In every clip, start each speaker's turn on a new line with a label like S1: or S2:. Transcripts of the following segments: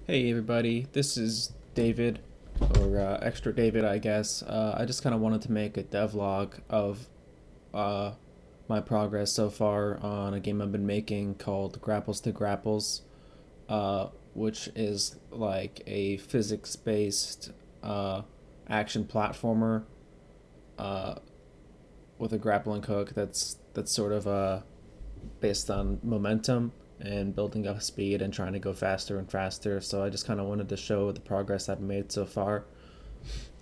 S1: Hey everybody, this is David, or Extra David, I guess. I just kind of wanted to make a devlog of uh, my progress so far on a game I've been making called Grapples to Grapples, which is like a physics-based action platformer uh, with a grappling hook that's sort of based on momentum and building up speed and trying to go faster and faster. So I just kind of wanted to show the progress I've made so far.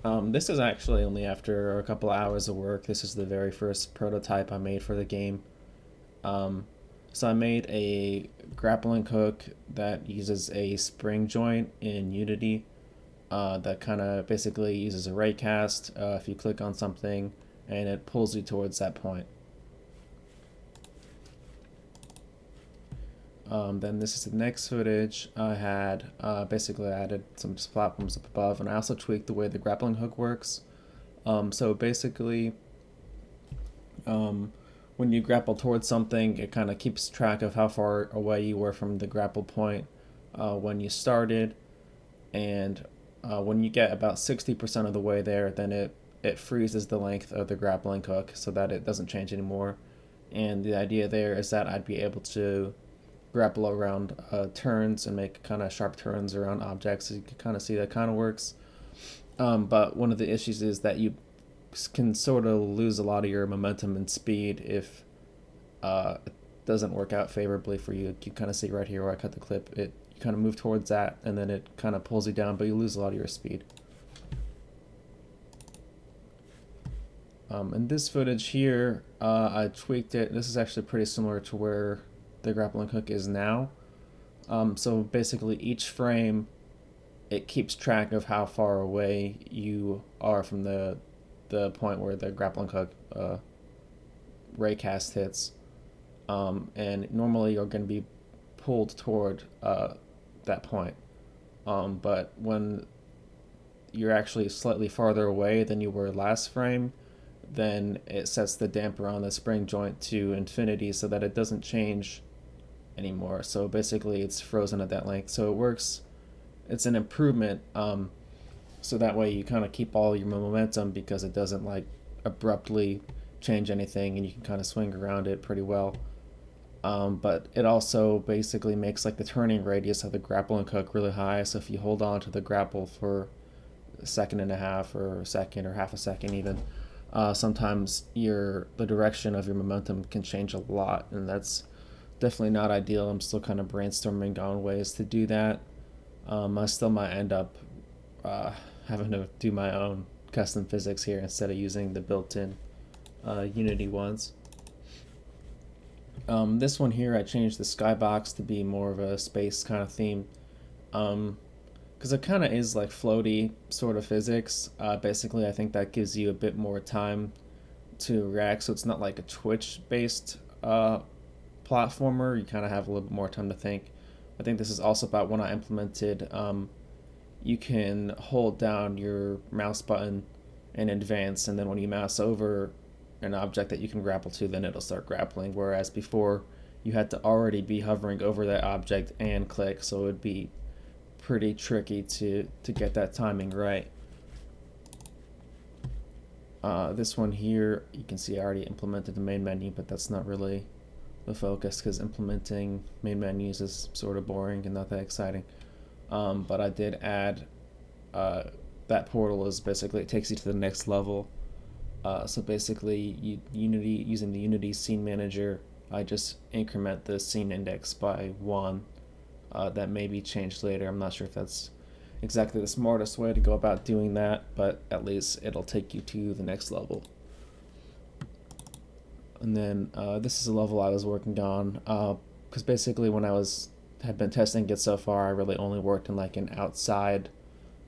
S1: This is actually only after a couple hours of work. This is the very first prototype I made for the game. Um, so I made a grappling hook that uses a spring joint in Unity that kind of basically uses a ray cast. If you click on something and it pulls you towards that point. Then this is the next footage. I had basically added some platforms up above, and I also tweaked the way the grappling hook works. So basically, um, when you grapple towards something, it kind of keeps track of how far away you were from the grapple point when you started, and when you get about 60% of the way there, then it freezes the length of the grappling hook so that it doesn't change anymore. And the idea there is that I'd be able to grapple around turns and make kind of sharp turns around objects. So you can kind of see that kind of works. But one of the issues is that you can sort of lose a lot of your momentum and speed if it doesn't work out favorably for you. You kind of see right here where I cut the clip. It you kind of move towards that, and then it kind of pulls you down, but you lose a lot of your speed. In this footage here, I tweaked it. This is actually pretty similar to where the grappling hook is now. So basically, each frame it keeps track of how far away you are from the point where the grappling hook raycast hits, and normally you're going to be pulled toward that point. But when you're actually slightly farther away than you were last frame, then it sets the damper on the spring joint to infinity so that it doesn't change anymore. So basically, it's frozen at that length. So it works. It's an improvement. So that way you kind of keep all your momentum because it doesn't like abruptly change anything, and you can kind of swing around it pretty well. But it also basically makes like the turning radius of the grappling hook really high. So if you hold on to the grapple for a second and a half, or a second, or half a second even, sometimes the direction of your momentum can change a lot, and that's definitely not ideal. I'm still kind of brainstorming on ways to do that. I still might end up having to do my own custom physics here instead of using the built-in Unity ones. This one here, I changed the skybox to be more of a space kind of theme. Because it kind of is like floaty sort of physics. Basically, I think that gives you a bit more time to react, so it's not like a Twitch-based platformer. You kind of have a little bit more time to think. I think this is also about when I implemented. You can hold down your mouse button in advance, and then when you mouse over an object that you can grapple to, then it'll start grappling. Whereas before, you had to already be hovering over that object and click, so it would be pretty tricky to get that timing right. This one here, you can see I already implemented the main menu, but that's not really the focus because implementing main menus is sort of boring and not that exciting. But I did add that portal is basically it takes you to the next level. So basically, using the Unity scene manager, I just increment the scene index by 1. That may be changed later. I'm not sure if that's exactly the smartest way to go about doing that, but at least it'll take you to the next level. And then this is a level I was working on because basically when I had been testing it so far, I really only worked in like an outside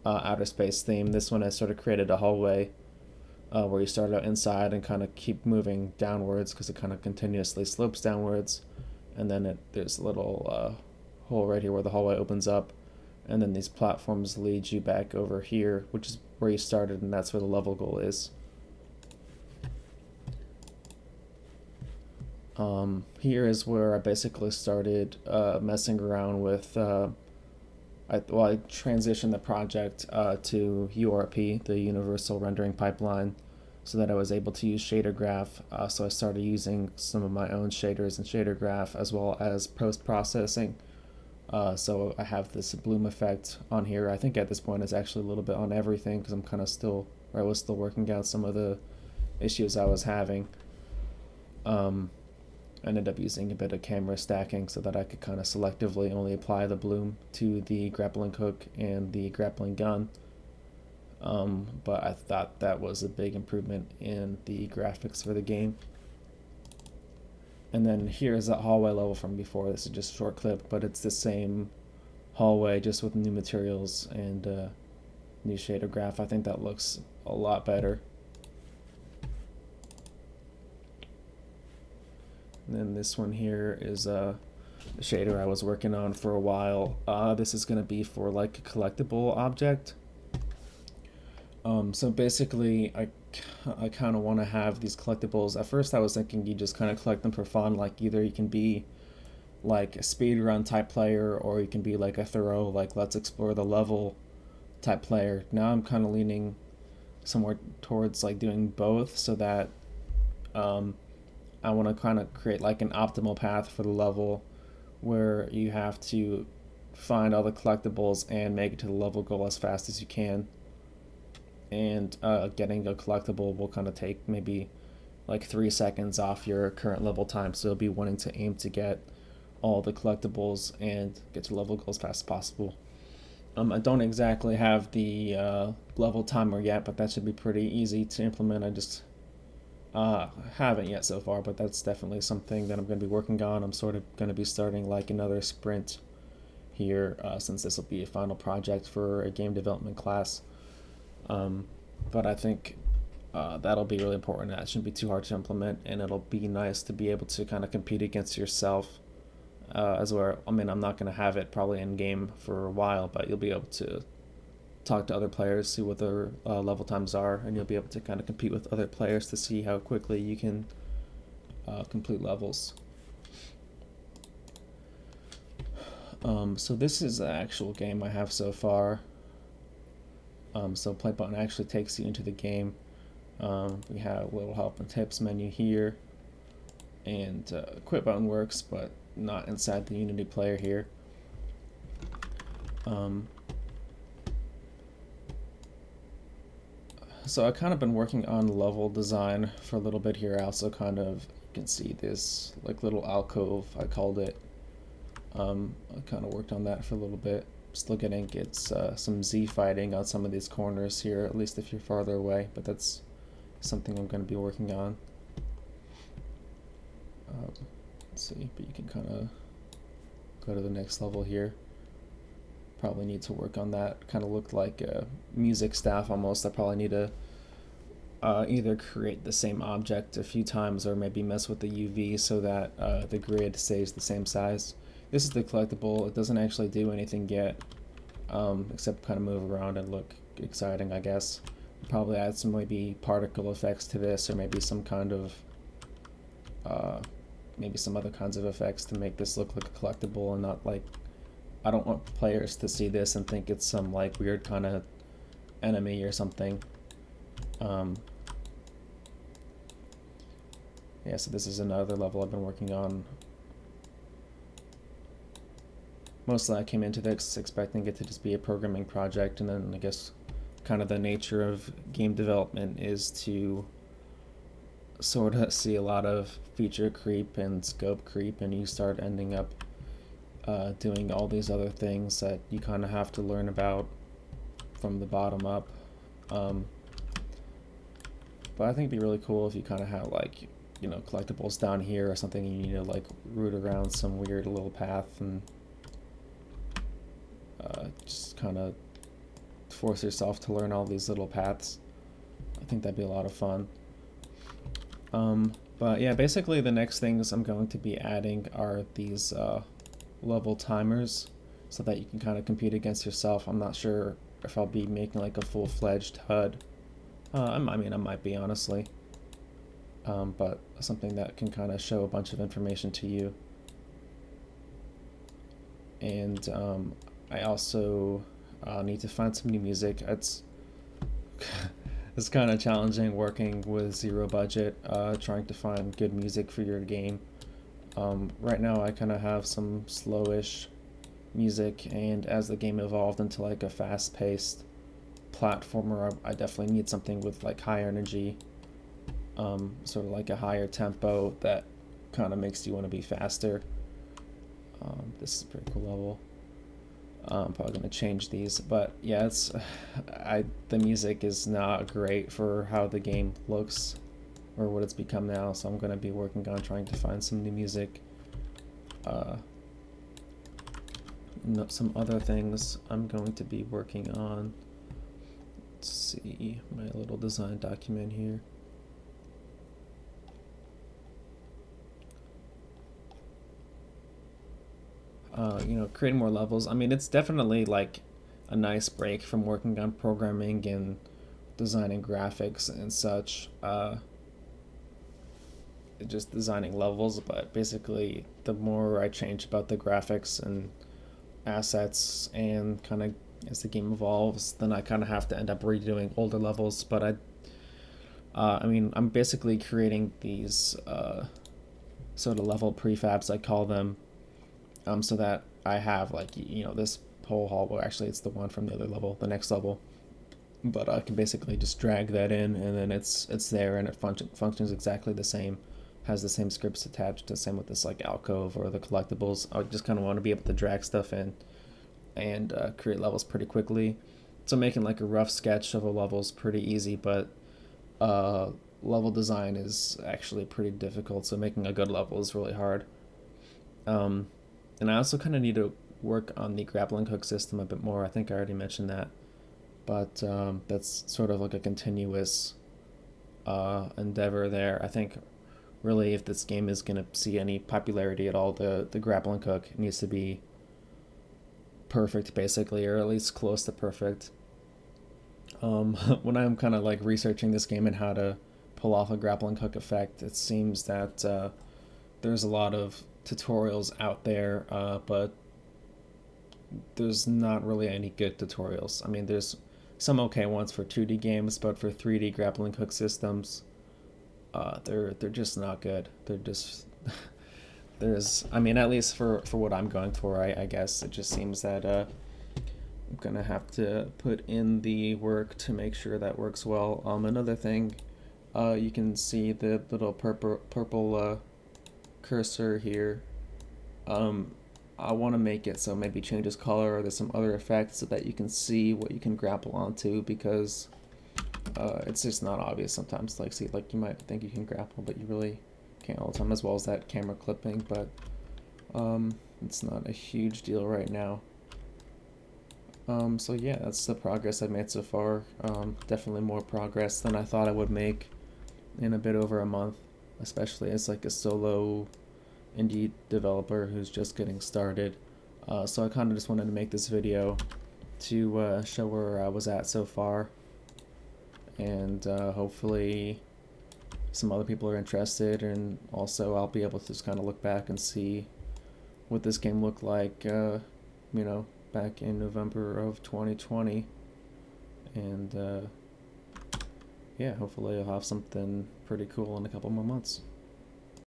S1: outer space theme. This one I sort of created a hallway where you start out inside and kind of keep moving downwards because it kind of continuously slopes downwards, and then there's a little hole right here where the hallway opens up, and then these platforms lead you back over here, which is where you started, and that's where the level goal is. Here is where I basically started messing around with. I I transitioned the project to URP, the Universal Rendering Pipeline, so that I was able to use shader graph. So I started using some of my own shaders in shader graph as well as post processing. So I have this bloom effect on here. I think at this point it's actually a little bit on everything because I'm kind of still, or I was still working out some of the issues I was having. I ended up using a bit of camera stacking so that I could kind of selectively only apply the bloom to the grappling hook and the grappling gun. But I thought that was a big improvement in the graphics for the game. And then here's that hallway level from before. This is just a short clip, but it's the same hallway just with new materials and new shader graph. I think that looks a lot better. And then this one here is a shader I was working on for a while. This is going to be for like a collectible object. So basically, I kind of want to have these collectibles. At first I was thinking you just kind of collect them for fun, like either you can be like a speedrun type player or you can be like a thorough, like let's explore the level type player. Now I'm kind of leaning somewhere towards like doing both so that I want to kind of create like an optimal path for the level where you have to find all the collectibles and make it to the level goal as fast as you can. And getting a collectible will kind of take maybe like 3 seconds off your current level time, so you'll be wanting to aim to get all the collectibles and get to level goal as fast as possible. I don't exactly have the level timer yet, but that should be pretty easy to implement. I just haven't yet so far, but that's definitely something that I'm going to be working on. I'm sort of going to be starting like another sprint here since this will be a final project for a game development class. But I think that'll be really important. That shouldn't be too hard to implement, and it'll be nice to be able to kind of compete against yourself as well. I mean, I'm not going to have it probably in game for a while, but you'll be able to talk to other players, see what their level times are, and you'll be able to kind of compete with other players to see how quickly you can complete levels. So this is the actual game I have so far. So play button actually takes you into the game. We have a little help and tips menu here, and quit button works, but not inside the Unity player here. So I kind of been working on level design for a little bit here. I also kind of, you can see this like little alcove, I called it. I kind of worked on that for a little bit. Still getting some Z fighting on some of these corners here, at least if you're farther away, but that's something I'm going to be working on. Let's see, but you can kind of go to the next level here. Probably need to work on that. Kind of looked like a music staff almost. I probably need to either create the same object a few times or maybe mess with the UV so that the grid stays the same size. This is the collectible. It doesn't actually do anything yet, except kind of move around and look exciting, I guess. Probably add some maybe particle effects to this, or maybe some kind of, maybe some other kinds of effects to make this look like a collectible and not like, I don't want players to see this and think it's some like weird kind of enemy or something. Yeah, so this is another level I've been working on. Mostly I came into this expecting it to just be a programming project, and then I guess kind of the nature of game development is to sort of see a lot of feature creep and scope creep, and you start ending up doing all these other things that you kind of have to learn about from the bottom up. But I think it'd be really cool if you kind of have like, you know, collectibles down here or something, and you need to like root around some weird little path and just kind of force yourself to learn all these little paths. I think that'd be a lot of fun. But yeah, basically the next things I'm going to be adding are these level timers so that you can kind of compete against yourself. I'm not sure if I'll be making like a full-fledged HUD. I mean, I might be, honestly. But something that can kind of show a bunch of information to you. And I also need to find some new music. It's kind of challenging working with zero budget, trying to find good music for your game. Right now, I kind of have some slowish music, and as the game evolved into like a fast-paced platformer, I definitely need something with like high energy, sort of like a higher tempo that kind of makes you want to be faster. This is a pretty cool level. I'm probably gonna change these, but yeah, the music is not great for how the game looks or what it's become now, so I'm gonna be working on trying to find some new music. Some other things I'm going to be working on. Let's see my little design document here. Creating more levels. I mean, it's definitely like a nice break from working on programming and designing graphics and such. Just designing levels, but basically, the more I change about the graphics and assets and kind of as the game evolves, then I kind of have to end up redoing older levels. But I'm basically creating these sort of level prefabs, I call them, so that I have like this whole hallway. Actually, it's the one from the other level, the next level. But I can basically just drag that in, and then it's there, and it functions exactly the same. Has the same scripts attached. The same with this like alcove or the collectibles. I just kind of want to be able to drag stuff in and create levels pretty quickly. So making like a rough sketch of a level is pretty easy, but level design is actually pretty difficult. So making a good level is really hard. And I also kind of need to work on the grappling hook system a bit more. I think I already mentioned that, but that's sort of like a continuous endeavor there. I think really if this game is going to see any popularity at all, the grappling hook needs to be perfect basically, or at least close to perfect. When I'm kind of like researching this game and how to pull off a grappling hook effect, it seems that there's a lot of tutorials out there, but there's not really any good tutorials. I mean, there's some okay ones for 2D games, but for 3D grappling hook systems, they're just not good. They're just I mean, at least for what I'm going for, I guess it just seems that I'm gonna have to put in the work to make sure that works well. Another thing, you can see the little purple cursor here. I want to make it so maybe changes color, or there's some other effects so that you can see what you can grapple onto, because it's just not obvious sometimes. Like, see, like you might think you can grapple, but you really can't all the time, as well as that camera clipping, but it's not a huge deal right now. So yeah, that's the progress I've made so far. Definitely more progress than I thought I would make in a bit over a month, especially as like a solo indie developer who's just getting started. So I kind of just wanted to make this video to show where I was at so far, and hopefully some other people are interested, and also I'll be able to just kind of look back and see what this game looked like, back in November of 2020, and yeah, hopefully I'll have something pretty cool in a couple more months.